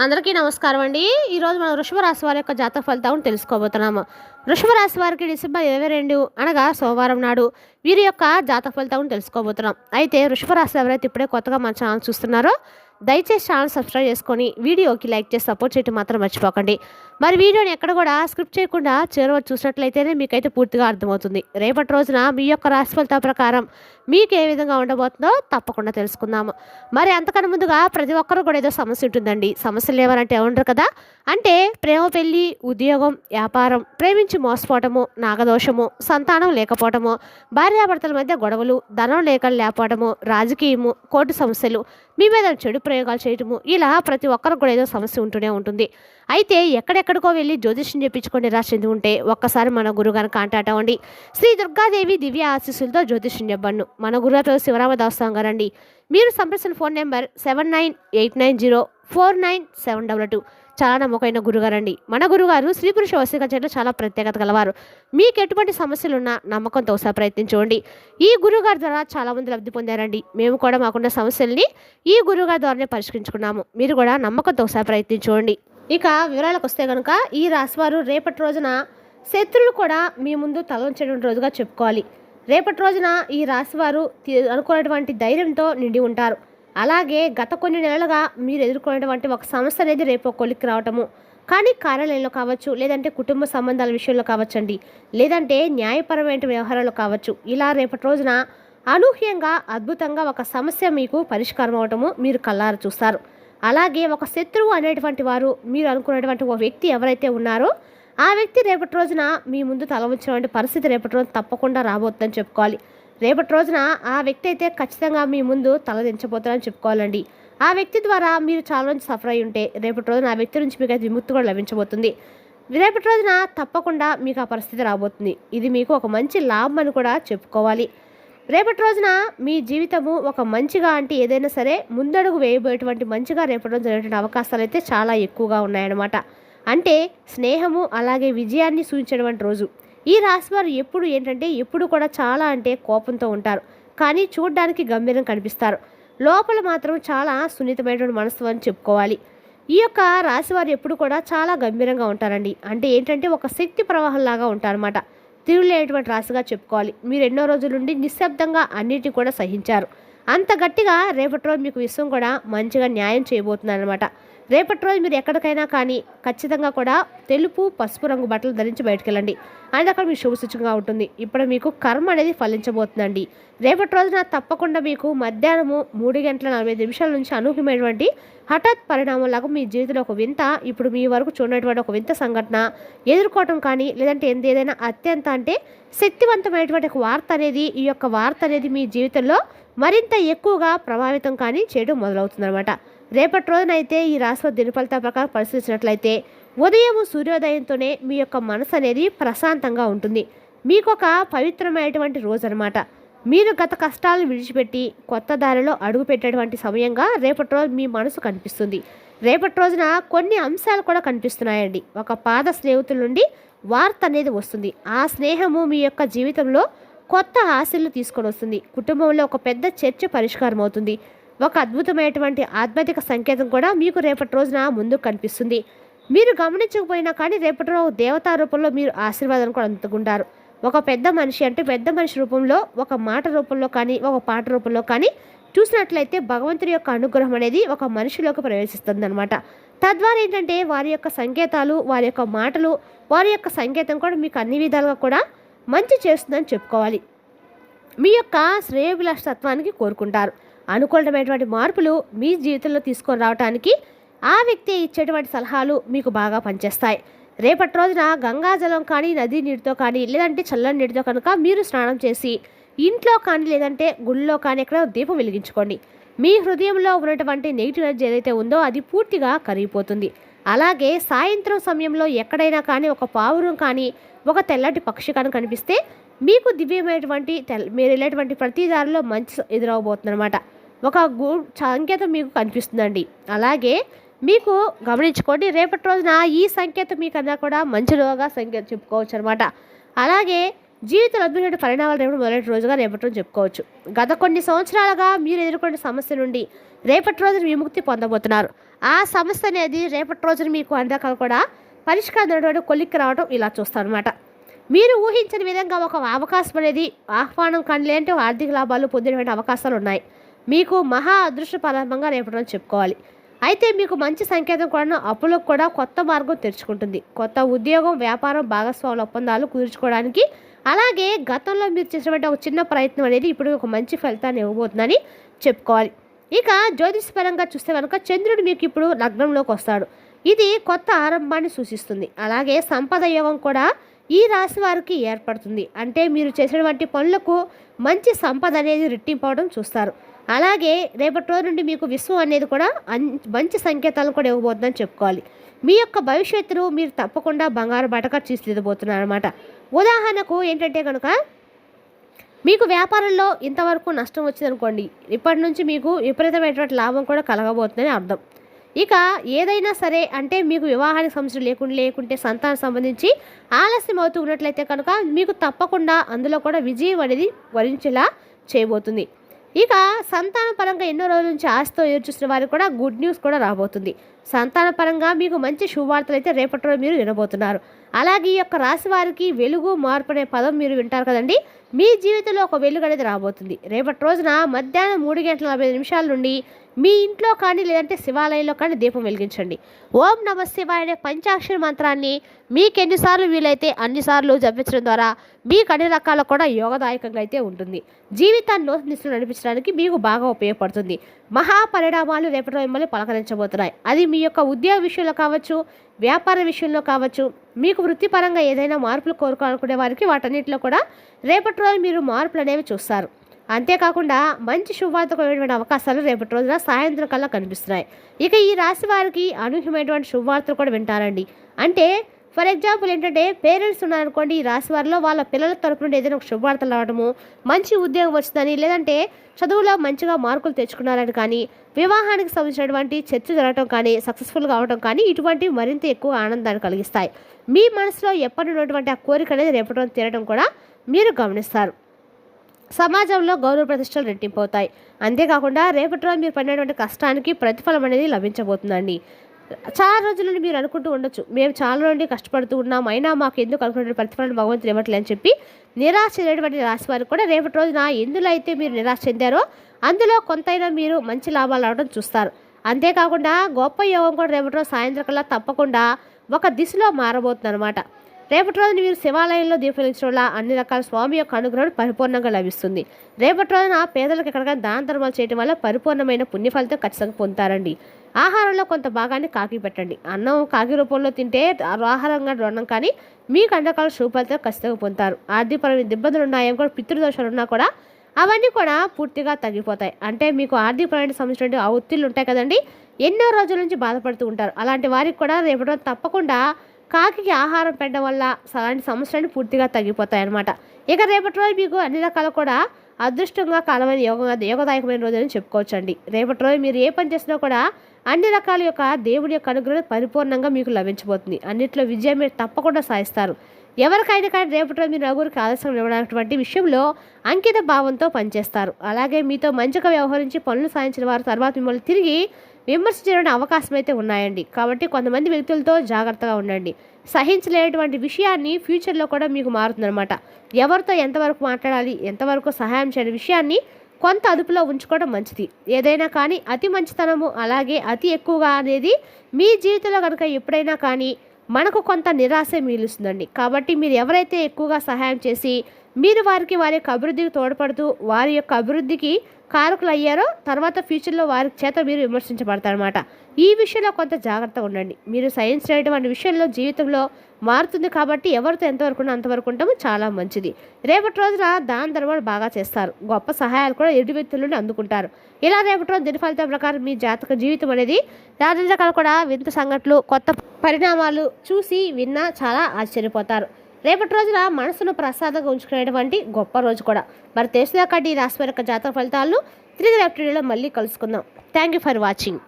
అందరికీ నమస్కారం అండి. ఈరోజు మనం వృషభ రాశి వారి యొక్క జాతక ఫలితాలను తెలుసుకోబోతున్నాము. వృషభ రాశి వారికి డిసెంబర్ 22 అనగా సోమవారం నాడు వీరి యొక్క జాతక ఫలితాలను తెలుసుకోబోతున్నాం. అయితే వృషభ రాశి ఎవరైతే ఇప్పుడే కొత్తగా మన ఛానల్ చూస్తున్నారో దయచేసి ఛానల్ సబ్స్క్రైబ్ చేసుకొని వీడియోకి లైక్ చేసి సపోర్ట్ చేయడం మాత్రం మర్చిపోకండి. మరి వీడియోని ఎక్కడ కూడా స్క్రిప్ట్ చేయకుండా చివరి చూసినట్లయితేనే మీకైతే పూర్తిగా అర్థమవుతుంది. రేపటి రోజున మీ యొక్క రాశి ఫలితాల ప్రకారం మీకు ఏ విధంగా ఉండబోతుందో తప్పకుండా తెలుసుకుందాము. మరి అంతకన్నా ముందుగా ప్రతి ఒక్కరూ కూడా ఏదో సమస్య ఉంటుందండి. సమస్యలు లేవనంటే ఉండరు కదా. అంటే ప్రేమ, పెళ్లి, ఉద్యోగం, వ్యాపారం, ప్రేమించి మోసపోవటము, నాగదోషము, సంతానం లేకపోవటము, భార్యాభర్తల మధ్య గొడవలు, ధనం లేకపోవటము, రాజకీయము, కోర్టు సమస్యలు, మీ మీద చెడు ప్రయోగాలు చేయటము, ఇలా ప్రతి ఒక్కరికి కూడా ఏదో సమస్య ఉంటూనే ఉంటుంది. అయితే ఎక్కడెక్కడికో వెళ్ళి జ్యోతిష్యం చెప్పించుకొని రాసింది ఉంటే ఒక్కసారి మన గురుగారిని కాంటాక్ట్ అవ్వండి. శ్రీ దుర్గాదేవి దివ్య ఆశీస్సులతో జ్యోతిష్యం చెప్పండి. మన గురుగారు శివరామదాస్ గారండి. మీరు సంప్రదించిన ఫోన్ నెంబర్ 7989049722. చాలా నమ్మకమైన గురుగారండి. మన గురుగారు స్త్రీ పురుష వశీకరణలో చాలా ప్రత్యేకత గలవారు. మీకు ఎటువంటి సమస్యలున్నా నమ్మకంతో ఒకసారి ప్రయత్నించండి. ఈ గురుగారి ద్వారా చాలామంది లబ్ధి పొందారండి. మేము కూడా మాకున్న సమస్యల్ని ఈ గురుగారి ద్వారానే పరిష్కరించుకున్నాము. మీరు కూడా నమ్మకంతో ఒకసారి ప్రయత్నించండి. ఇక వివరాలకు వస్తే కనుక ఈ రాశివారు రేపటి రోజున శత్రువులు కూడా మీ ముందు తలవంచేటువంటి రోజుగా చెప్పుకోవాలి. రేపటి రోజున ఈ రాశివారు అనుకున్నటువంటి ధైర్యంతో నిండి ఉంటారు. అలాగే గత కొన్ని నెలలుగా మీరు ఎదుర్కొనేటువంటి ఒక సమస్య అనేది రేపు కొలిక్కి రావటము, కానీ కార్యాలయంలో కావచ్చు, లేదంటే కుటుంబ సంబంధాల విషయంలో కావచ్చండి, లేదంటే న్యాయపరమైన వ్యవహారాలు కావచ్చు. ఇలా రేపటి రోజున అనూహ్యంగా అద్భుతంగా ఒక సమస్య మీకు పరిష్కారం అవటము మీరు కళ్ళారా చూస్తారు. అలాగే ఒక శత్రువు అనేటువంటి వారు మీరు అనుకున్నటువంటి ఒక వ్యక్తి ఎవరైతే ఉన్నారో ఆ వ్యక్తి రేపటి రోజున మీ ముందు తల ఉంచినటువంటి పరిస్థితి రేపటి రోజున తప్పకుండా రాబోతుందని చెప్పుకోవాలి. రేపటి రోజున ఆ వ్యక్తి అయితే ఖచ్చితంగా మీ ముందు తలదించబోతారని చెప్పుకోవాలండి. ఆ వ్యక్తి ద్వారా మీరు చాలా మంది సఫర్ అయి ఉంటే రేపటి రోజున ఆ వ్యక్తి నుంచి మీకు అయితే విముక్తి కూడా లభించబోతుంది. రేపటి రోజున తప్పకుండా మీకు ఆ పరిస్థితి రాబోతుంది. ఇది మీకు ఒక మంచి లాభం అని కూడా చెప్పుకోవాలి. రేపటి రోజున మీ జీవితము ఒక మంచిగా అంటే ఏదైనా సరే ముందడుగు వేయబోయేటువంటి మంచిగా రేపటి రోజు జరిగేటువంటి అవకాశాలు అయితే చాలా ఎక్కువగా ఉన్నాయన్నమాట. అంటే స్నేహము అలాగే విజయాన్ని సూచించేటువంటి రోజు. ఈ రాశివారు ఎప్పుడు కూడా చాలా అంటే కోపంతో ఉంటారు, కానీ చూడడానికి గంభీరం కనిపిస్తారు. లోపల మాత్రం చాలా సున్నితమైనటువంటి మనసు అని చెప్పుకోవాలి. ఈ యొక్క రాశివారు ఎప్పుడు కూడా చాలా గంభీరంగా ఉంటారండి. అంటే ఒక శక్తి ప్రవాహంలాగా ఉంటారన్నమాట. తిరుగులేనటువంటి రాశిగా చెప్పుకోవాలి. మీరు ఎన్నో రోజుల నుండి నిశ్శబ్దంగా అన్నిటిని కూడా సహించారు. అంత గట్టిగా రేపటి రోజు మీకు విశ్వం కూడా మంచిగా న్యాయం చేయబోతుందన్నమాట. రేపటి రోజు మీరు ఎక్కడికైనా కానీ ఖచ్చితంగా కూడా తెలుపు, పసుపు రంగు బట్టలు ధరించి బయటకు వెళ్ళండి. అది అక్కడ మీకు శుభసూచకంగా ఉంటుంది. ఇప్పుడు మీకు కర్మ అనేది ఫలించబోతుందండి. రేపటి రోజున తప్పకుండా మీకు మధ్యాహ్నము 3:45 నుంచి అనూహ్యమైనటువంటి హఠాత్ పరిణామంలాగా మీ జీవితంలో ఒక వింత, ఇప్పుడు మీ వరకు చూడనటువంటి ఒక వింత సంఘటన ఎదుర్కోవటం కానీ, లేదంటే ఏదైనా అత్యంత అంటే శక్తివంతమైనటువంటి ఒక వార్త అనేది, ఈ యొక్క వార్త అనేది మీ జీవితంలో మరింత ఎక్కువగా ప్రభావితం కానీ చేయడం మొదలవుతుందన్నమాట. రేపటి రోజునైతే ఈ రాశి దినఫలితాల ప్రకారం పరిశీలించినట్లయితే ఉదయం సూర్యోదయంతోనే మీ యొక్క మనసు అనేది ప్రశాంతంగా ఉంటుంది. మీకు ఒక పవిత్రమైనటువంటి రోజు అనమాట. మీరు గత కష్టాలను విడిచిపెట్టి కొత్త దారిలో అడుగు పెట్టేటువంటి సమయంగా రేపటి రోజు మీ మనసు కనిపిస్తుంది. రేపటి రోజున కొన్ని అంశాలు కూడా కనిపిస్తున్నాయండి. ఒక పాత స్నేహితుల నుండి వార్త అనేది వస్తుంది. ఆ స్నేహము మీ యొక్క జీవితంలో కొత్త ఆశలు తీసుకొని వస్తుంది. కుటుంబంలో ఒక పెద్ద చర్చ పరిష్కారం అవుతుంది. ఒక అద్భుతమైనటువంటి ఆధ్యాత్మిక సంకేతం కూడా మీకు రేపటి రోజున ముందుకు కనిపిస్తుంది. మీరు గమనించకపోయినా కానీ రేపటి రోజు దేవతా రూపంలో మీరు ఆశీర్వాదం కూడా అందుకుంటారు. ఒక పెద్ద మనిషి రూపంలో, ఒక మాట రూపంలో కానీ, ఒక పాట రూపంలో కానీ చూసినట్లయితే భగవంతుడి యొక్క అనుగ్రహం అనేది ఒక మనిషిలోకి ప్రవేశిస్తుంది అనమాట. తద్వారా వారి యొక్క సంకేతాలు, వారి యొక్క మాటలు, వారి యొక్క సంకేతం కూడా మీకు అన్ని విధాలుగా కూడా మంచి చేస్తుందని చెప్పుకోవాలి. మీ యొక్క శ్రేయోభిలాషత్వానికి కోరుకుంటారు. అనుకూలమైనటువంటి మార్పులు మీ జీవితంలో తీసుకొని రావడానికి ఆ వ్యక్తి ఇచ్చేటువంటి సలహాలు మీకు బాగా పనిచేస్తాయి. రేపటి రోజున గంగాజలం కానీ, నదీ నీటితో కానీ, లేదంటే చల్లని నీటితో కనుక మీరు స్నానం చేసి ఇంట్లో కానీ, లేదంటే గుళ్ళో కానీ ఎక్కడ దీపం వెలిగించుకోండి. మీ హృదయంలో ఉన్నటువంటి నెగిటివ్ ఎనర్జీ ఏదైతే ఉందో అది పూర్తిగా కరిగిపోతుంది. అలాగే సాయంత్రం సమయంలో ఎక్కడైనా కానీ ఒక పావురం కానీ, ఒక తెల్లటి పక్షి కానీ కనిపిస్తే మీకు దివ్యమైనటువంటి మీరు వెళ్ళేటువంటి ప్రతి దారిలో మంచి ఎదురవబోతుందన్నమాట. ఒక సంకేతం మీకు కనిపిస్తుందండి. అలాగే మీకు గమనించుకోండి, రేపటి రోజున ఈ సంకేతం మీకన్నా కూడా మంచి రోజుగా సంకేతం చెప్పుకోవచ్చు అనమాట. అలాగే జీవితంలో అద్భుతమైన పరిణామాలు రేపటి మొదటి రోజుగా రేపటి రోజు చెప్పుకోవచ్చు. గత కొన్ని సంవత్సరాలుగా మీరు ఎదుర్కొన్న సమస్య నుండి రేపటి రోజున విముక్తి పొందబోతున్నారు. ఆ సమస్య అనేది రేపటి రోజున మీకు అన్ని రకాలు కూడా పరిష్కారం కొలిక్కి రావడం ఇలా చూస్తారనమాట. మీరు ఊహించని విధంగా ఒక అవకాశం అనేది ఆహ్వానం కానీ లేదంటే ఆర్థిక లాభాలు పొందేటువంటి అవకాశాలు ఉన్నాయి. మీకు మహా అదృష్టపరంగా రేపటి రోజు చెప్పుకోవాలి. అయితే మీకు మంచి సంకేతం కూడా అప్పులకు కూడా కొత్త మార్గం తెరుచుకుంటుంది. కొత్త ఉద్యోగం, వ్యాపారం, భాగస్వాముల ఒప్పందాలు కుదుర్చుకోవడానికి, అలాగే గతంలో మీరు చేసినటువంటి ఒక చిన్న ప్రయత్నం అనేది ఇప్పుడు ఒక మంచి ఫలితాన్ని ఇవ్వబోతుందని చెప్పుకోవాలి. ఇక జ్యోతిషపరంగా చూస్తే కనుక చంద్రుడు మీకు ఇప్పుడు లగ్నంలోకి వస్తాడు. ఇది కొత్త ఆరంభాన్ని సూచిస్తుంది. అలాగే సంపద యోగం కూడా ఈ రాశి వారికి ఏర్పడుతుంది. అంటే మీరు చేసినటువంటి పనులకు మంచి సంపద అనేది రెట్టింపవడం చూస్తారు. అలాగే రేపటి రోజు నుండి మీకు విశ్వం అనేది కూడా మంచి సంకేతాలను కూడా ఇవ్వబోతుందని చెప్పుకోవాలి. మీ యొక్క భవిష్యత్తును మీరు తప్పకుండా బంగారు బటగా తీర్చిదిద్దబోతున్నారు అనమాట. ఉదాహరణకు ఏంటంటే కనుక మీకు వ్యాపారంలో ఇంతవరకు నష్టం వచ్చిందనుకోండి, ఇప్పటి నుంచి మీకు విపరీతమైనటువంటి లాభం కూడా కలగబోతుందని అర్థం. ఇక ఏదైనా సరే అంటే మీకు వివాహానికి సమస్యలు లేకుంటే సంతానం సంబంధించి ఆలస్యం అవుతూ ఉన్నట్లయితే కనుక మీకు తప్పకుండా అందులో కూడా విజయం అనేది వరించేలా చేయబోతుంది. ఇక సంతాన పరంగా ఎన్నో రోజుల నుంచి ఆశతో ఎదురుచూసిన వారికి కూడా గుడ్ న్యూస్ కూడా రాబోతుంది. సంతాన పరంగా మీకు మంచి శుభవార్తలు అయితే రేపటి రోజు మీరు వినబోతున్నారు. అలాగే ఈ యొక్క రాశి వారికి వెలుగు, మార్పు అనే పదం మీరు వింటారు కదండి. మీ జీవితంలో ఒక వెలుగు అనేది రాబోతుంది. రేపటి రోజున మధ్యాహ్నం 3:45 నుండి మీ ఇంట్లో కానీ లేదంటే శివాలయంలో కానీ దీపం వెలిగించండి. ఓం నమః శివాయ అనే పంచాక్షరి మంత్రాన్ని మీకు ఎన్నిసార్లు వీలైతే అన్నిసార్లు జపించడం ద్వారా మీకు అన్ని రకాల కూడా యోగదాయకంగా అయితే ఉంటుంది. జీవితాన్ని నూతన నడిపించడానికి మీకు బాగా ఉపయోగపడుతుంది. మహాపరిణామాలు రేపటి మిమ్మల్ని పలకరించబోతున్నాయి. అది మీ యొక్క ఉద్యోగ విషయంలో కావచ్చు, వ్యాపార విషయంలో కావచ్చు, మీకు వృత్తిపరంగా ఏదైనా మార్పులు కోరుకోవాలనుకునే వారికి వాటన్నిటిలో కూడా రేపటి రోజు మీరు మార్పులు అనేవి చూస్తారు. అంతేకాకుండా మంచి శుభవార్త కూడినటువంటి అవకాశాలు రేపటి రోజున సాయంత్రం కల్లా కనిపిస్తున్నాయి. ఇక ఈ రాశి వారికి అనూహ్యమైనటువంటి శుభవార్తలు కూడా వింటారండి. అంటే ఫర్ ఎగ్జాంపుల్ ఏంటంటే పేరెంట్స్ ఉన్నారనుకోండి, ఈ రాశి వారిలో వాళ్ళ పిల్లల తరపు నుండి ఏదైనా ఒక శుభవార్తలు రావడము, మంచి ఉద్యోగం వచ్చిందని, లేదంటే చదువులో మంచిగా మార్కులు తెచ్చుకున్నారని కానీ, వివాహానికి సంబంధించినటువంటి చర్చ జరగడం కానీ, సక్సెస్ఫుల్గా అవడం కానీ ఇటువంటివి మరింత ఎక్కువ ఆనందాన్ని కలిగిస్తాయి. మీ మనసులో ఎప్పటిన్నటువంటి ఆ కోరిక అనేది రేపటి రోజు తీరడం కూడా మీరు గమనిస్తారు. సమాజంలో గౌరవ ప్రతిష్టలు రెట్టింపవుతాయి. అంతేకాకుండా రేపటి రోజు మీరు పడినటువంటి కష్టానికి ప్రతిఫలం అనేది లభించబోతుందండి. చాలా రోజుల నుండి మీరు అనుకుంటూ ఉండొచ్చు, మేము చాలా నుండి కష్టపడుతూ ఉన్నాం, అయినా మాకు ఎందుకు అనుకున్న ప్రతిఫలం భగవంతుడు ఇవ్వట్లే అని చెప్పి నిరాశ చెందేటువంటి రాశి వారికి కూడా రేపటి రోజున ఎందులో అయితే మీరు నిరాశ చెందారో అందులో కొంతైనా మీరు మంచి లాభాలు రావడం చూస్తారు. అంతేకాకుండా గొప్ప యోగం కూడా రేపటి రోజు సాయంత్రం కల్లా తప్పకుండా ఒక దిశలో మారబోతుంది అనమాట. రేపటి రోజున మీరు శివాలయంలో దీపం వెలిగించడం వల్ల అన్ని రకాల స్వామి యొక్క అనుగ్రహం పరిపూర్ణంగా లభిస్తుంది. రేపటి రోజున పేదలకు ఎక్కడికైనా దాన ధర్మాలు చేయడం వల్ల పరిపూర్ణమైన పుణ్య ఫలితం ఖచ్చితంగా పొందుతారండి. ఆహారంలో కొంత భాగాన్ని కాకి పెట్టండి. అన్నం కాకి రూపంలో తింటే ఆహారంగా ఉండడం కానీ మీకు అన్ని రకాల శుభ ఫలితం ఖచ్చితంగా పొందుతారు. ఆర్థికపరమైన ఇబ్బందులు ఉన్నాయేమో కూడా, పితృదోషాలు ఉన్నా కూడా అవన్నీ కూడా పూర్తిగా తగ్గిపోతాయి. అంటే మీకు ఆర్థికపరమైన సంబంధించిన ఆ ఒత్తిళ్ళు ఉంటాయి కదండి, ఎన్నో రోజుల నుంచి బాధపడుతూ ఉంటారు. అలాంటి వారికి కూడా రేపటి రోజు తప్పకుండా కాకి ఆహారం పెట్టడం వల్ల అలాంటి సమస్యలన్నీ పూర్తిగా తగ్గిపోతాయి అన్నమాట. ఇక రేపటి రోజు మీకు అన్ని రకాల కూడా అదృష్టంగా కాలమైన యోగదాయకమైన రోజు అని చెప్పుకోవచ్చండి. రేపటి రోజు మీరు ఏ పని చేసినా కూడా అన్ని రకాల యొక్క దేవుడి యొక్క అనుగ్రహం పరిపూర్ణంగా మీకు లభించబోతుంది. అన్నింటిలో విజయం మీరు తప్పకుండా సాధిస్తారు. ఎవరికైనా కానీ రేపటి రోజు మీరు నలుగురికి ఆలస్యం ఇవ్వడానికి విషయంలో అంకిత భావంతో పనిచేస్తారు. అలాగే మీతో మంచిగా వ్యవహరించి పనులు సాధించిన వారు తర్వాత మిమ్మల్ని తిరిగి విమర్శించడానికి అవకాశం అయితే ఉన్నాయండి. కాబట్టి కొంతమంది వ్యక్తులతో జాగ్రత్తగా ఉండండి. సహించలేనటువంటి విషయాన్ని ఫ్యూచర్లో కూడా మీకు మారుతుందన్నమాట. ఎవరితో ఎంతవరకు మాట్లాడాలి, ఎంతవరకు సహాయం చేయని విషయాన్ని కొంత అదుపులో ఉంచుకోవడం మంచిది. ఏదైనా కానీ అతి మంచితనము అలాగే అతి ఎక్కువగా అనేది మీ జీవితంలో కనుక ఎప్పుడైనా కానీ మనకు కొంత నిరాశ మిగులుస్తుందండి. కాబట్టి మీరు ఎవరైతే ఎక్కువగా సహాయం చేసి మీరు వారి యొక్క అభివృద్ధికి తోడ్పడుతూ వారి యొక్క అభివృద్ధికి కారకులు అయ్యారో తర్వాత ఫ్యూచర్లో వారి చేత మీరు విమర్శించబడతారనమాట. ఈ విషయంలో కొంత జాగ్రత్తగా ఉండండి. మీరు సైన్స్ చేయడం విషయంలో జీవితంలో మారుతుంది కాబట్టి ఎవరితో ఎంతవరకు అంతవరకు ఉంటామో చాలా మంచిది. రేపటి రోజున దాన ధర్మాలు బాగా చేస్తారు. గొప్ప సహాయాలు కూడా ఎదుటి వ్యక్తుల నుండి అందుకుంటారు. ఇలా రేపటి రోజు దిన ఫలితం ప్రకారం మీ జాతక జీవితం అనేది దాని రకాల కూడా వింత సంఘటనలు, కొత్త పరిణామాలు చూసి విన్నా చాలా ఆశ్చర్యపోతారు. రేపటి రోజున మనసును ప్రసాదంగా ఉంచుకునేటువంటి గొప్ప రోజు కూడా. మరి తెలిసినాక ఈ రాశి యొక్క జాతక ఫలితాలను తిరిగి రేపటి మళ్ళీ కలుసుకుందాం. Thank you for watching.